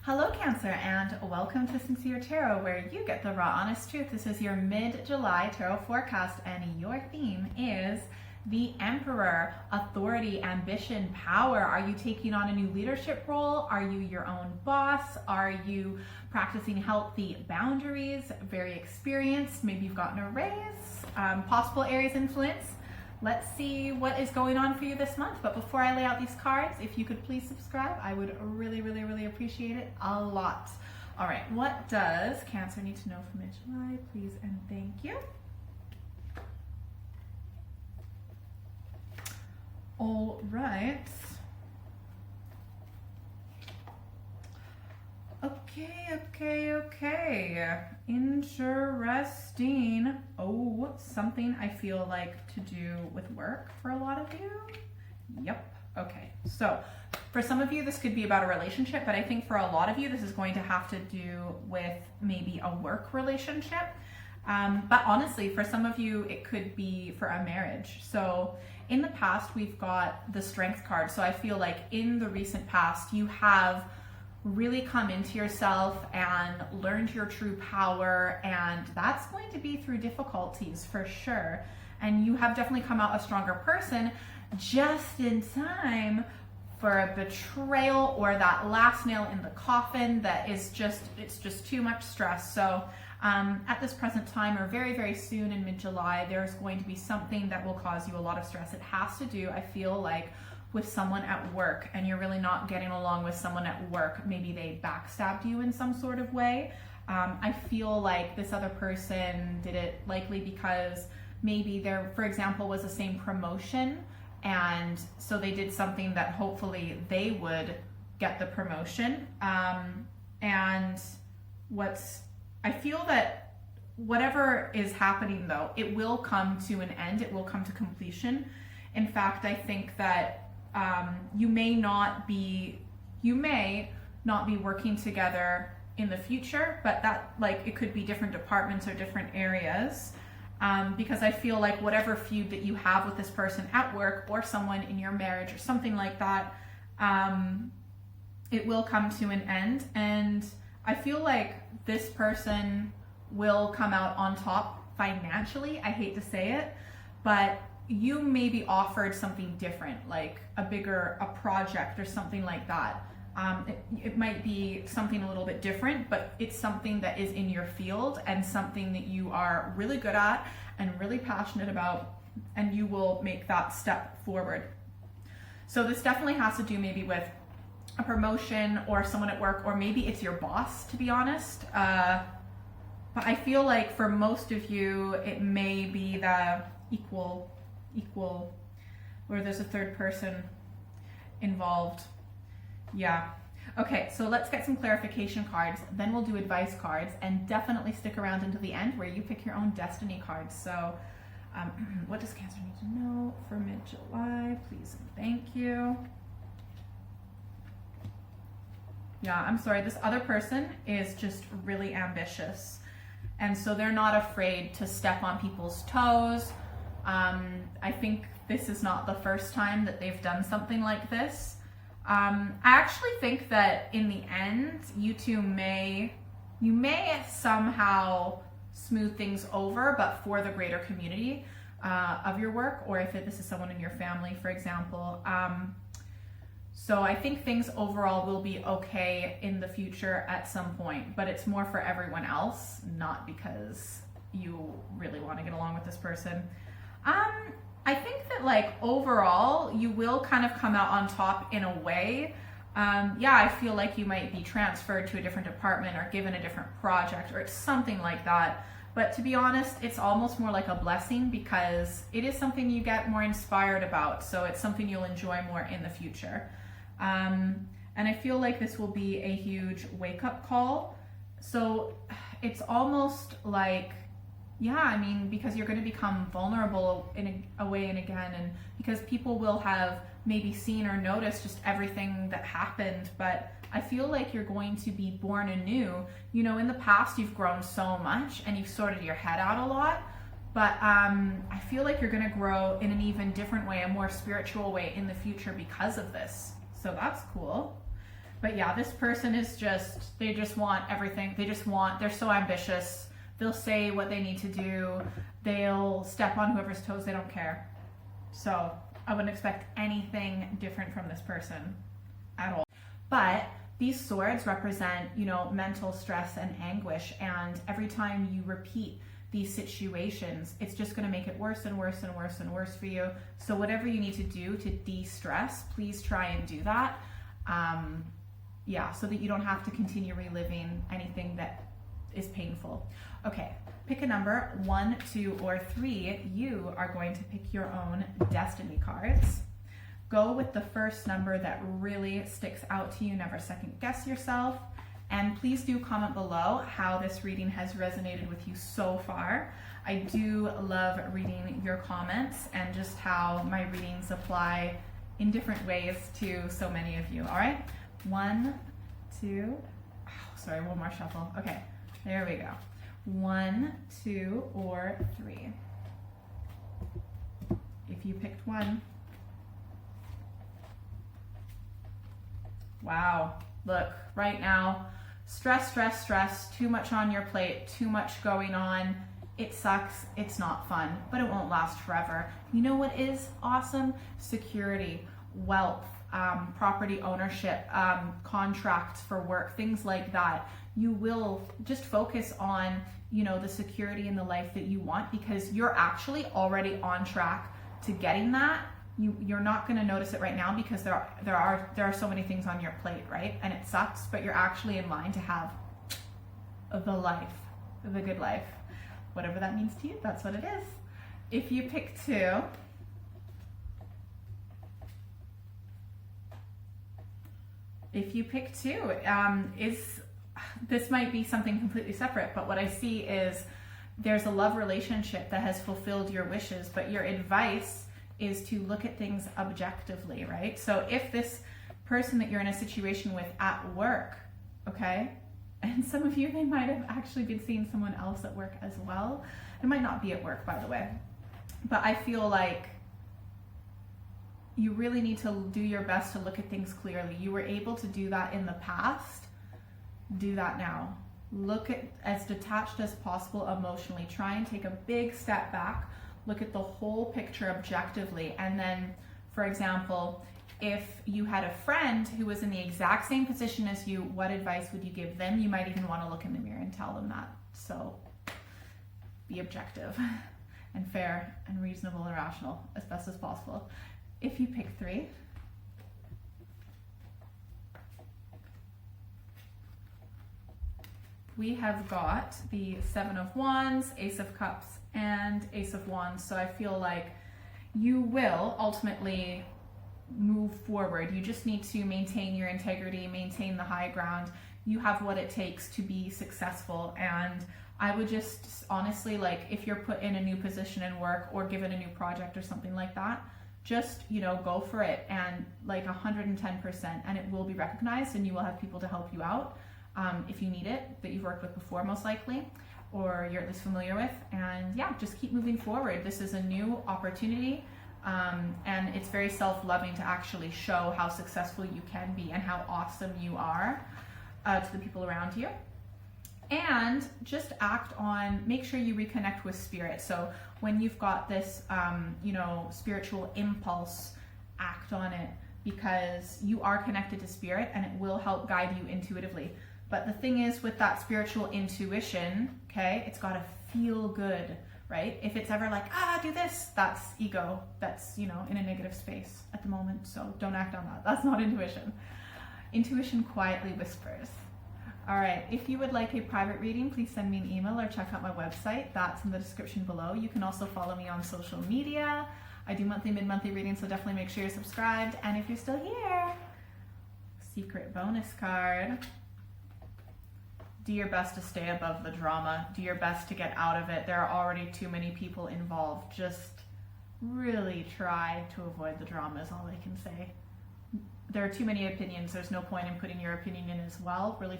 Hello Cancer, and welcome to Sincere Tarot, where you get the raw honest truth. This is your mid-July tarot forecast, and your theme is the Emperor: authority, ambition, power. Are you taking on a new leadership role? Are you your own boss? Are you practicing healthy boundaries? Very experienced, maybe you've gotten a raise, possible Aries influence. Let's see what is going on for you this month. But before I lay out these cards, if you could please subscribe, I would really appreciate it a lot. All right, what does Cancer need to know for mid-July? Please and thank you. All right. Okay. Interesting. Oh, something I feel like to do with work for a lot of you. Yep. Okay. So for some of you, this could be about a relationship, but I think for a lot of you, this is going to have to do with maybe a work relationship. But honestly, for some of you, it could be for a marriage. So in the past, we've got the Strength card. So I feel like in the recent past, you have really come into yourself and learned your true power, and that's going to be through difficulties for sure. And you have definitely come out a stronger person just in time for a betrayal or that last nail in the coffin that is it's just too much stress. So at this present time, or very soon in mid-July, there's going to be something that will cause you a lot of stress. It has to do, I feel like, with someone at work, and you're really not getting along with someone at work. Maybe they backstabbed you in some sort of way. I feel like this other person did it likely because maybe there, for example, was the same promotion, and so they did something that hopefully they would get the promotion. And I feel that whatever is happening though, it will come to an end, it will come to completion. In fact, I think that you may not be working together in the future, but that, like, it could be different departments or different areas, because I feel like whatever feud that you have with this person at work or someone in your marriage or something like that, it will come to an end. And I feel like this person will come out on top financially. I hate to say it, but you may be offered something different, like a project or something like that. It might be something a little bit different, but it's something that is in your field and something that you are really good at and really passionate about, and you will make that step forward. So this definitely has to do maybe with a promotion or someone at work, or maybe it's your boss, to be honest. But I feel like for most of you, it may be the equal, where there's a third person involved. Yeah. Okay, so let's get some clarification cards, then we'll do advice cards, and definitely stick around until the end where you pick your own destiny cards. So what does Cancer need to know for mid-July? Please and thank you. Yeah, I'm sorry, this other person is just really ambitious, and so they're not afraid to step on people's toes. I think this is not the first time that they've done something like this. I actually think that in the end, you two may somehow smooth things over, but for the greater community of your work, or if this is someone in your family, for example. So I think things overall will be okay in the future at some point, but it's more for everyone else, not because you really want to get along with this person. I think that, like, overall, you will kind of come out on top in a way. Yeah, I feel like you might be transferred to a different department or given a different project, or it's something like that. But to be honest, it's almost more like a blessing, because it is something you get more inspired about. So it's something you'll enjoy more in the future. And I feel like this will be a huge wake-up call. So it's almost like, yeah, I mean, because you're going to become vulnerable in a way and again, and because people will have maybe seen or noticed just everything that happened, but I feel like you're going to be born anew. You know, in the past, you've grown so much and you've sorted your head out a lot, but I feel like you're going to grow in an even different way, a more spiritual way in the future because of this. So that's cool. But yeah, this person is they just want everything. They're so ambitious. They'll say what they need to do. They'll step on whoever's toes. They don't care. So I wouldn't expect anything different from this person at all. But these swords represent, mental stress and anguish. And every time you repeat these situations, it's just going to make it worse and worse and worse and worse for you. So whatever you need to do to de-stress, please try and do that. So that you don't have to continue reliving anything that is painful. Okay, pick a number, 1, 2, or 3. You are going to pick your own destiny cards. Go with the first number that really sticks out to you. Never second guess yourself. And please do comment below how this reading has resonated with you so far. I do love reading your comments and just how my readings apply in different ways to so many of you. All right, 1, 2, sorry, one more shuffle. Okay, there we go. 1, 2, or 3. If you picked 1. Wow, look, right now, stress, stress, stress, too much on your plate, too much going on. It sucks, it's not fun, but it won't last forever. You know what is awesome? Security, wealth, property ownership, contracts for work, things like that. You will just focus on, the security in the life that you want, because you're actually already on track to getting that. You're not going to notice it right now because there are so many things on your plate, right? And it sucks, but you're actually in line to have the good life. Whatever that means to you, that's what it is. If you pick 2, this might be something completely separate, but what I see is there's a love relationship that has fulfilled your wishes, but your advice is to look at things objectively, right? So if this person that you're in a situation with at work, okay, and some of you, they might have actually been seeing someone else at work as well. It might not be at work, by the way, but I feel like you really need to do your best to look at things clearly. You were able to do that in the past. Do that now. Look at as detached as possible emotionally. Try and take a big step back. Look at the whole picture objectively. And then, for example, if you had a friend who was in the exact same position as you, what advice would you give them? You might even want to look in the mirror and tell them that. So be objective and fair and reasonable and rational as best as possible. If you pick 3, we have got the 7 of Wands, Ace of Cups, and Ace of Wands. So I feel like you will ultimately move forward. You just need to maintain your integrity, maintain the high ground. You have what it takes to be successful. And I would just honestly, like, if you're put in a new position in work or given a new project or something like that, just, go for it, and like 110%, and it will be recognized, and you will have people to help you out if you need it, that you've worked with before most likely, or you're at least familiar with. And yeah, just keep moving forward. This is a new opportunity, and it's very self-loving to actually show how successful you can be and how awesome you are to the people around you. And just make sure you reconnect with spirit. So when you've got this, spiritual impulse, act on it, because you are connected to spirit and it will help guide you intuitively. But the thing is, with that spiritual intuition, okay, it's got to feel good, right? If it's ever like, do this, that's ego. That's, in a negative space at the moment. So don't act on that. That's not intuition. Intuition quietly whispers. All right, if you would like a private reading, please send me an email or check out my website. That's in the description below. You can also follow me on social media. I do monthly, mid-monthly readings, so definitely make sure you're subscribed. And if you're still here, secret bonus card. Do your best to stay above the drama. Do your best to get out of it. There are already too many people involved. Just really try to avoid the drama is all I can say. There are too many opinions. There's no point in putting your opinion in as well. Really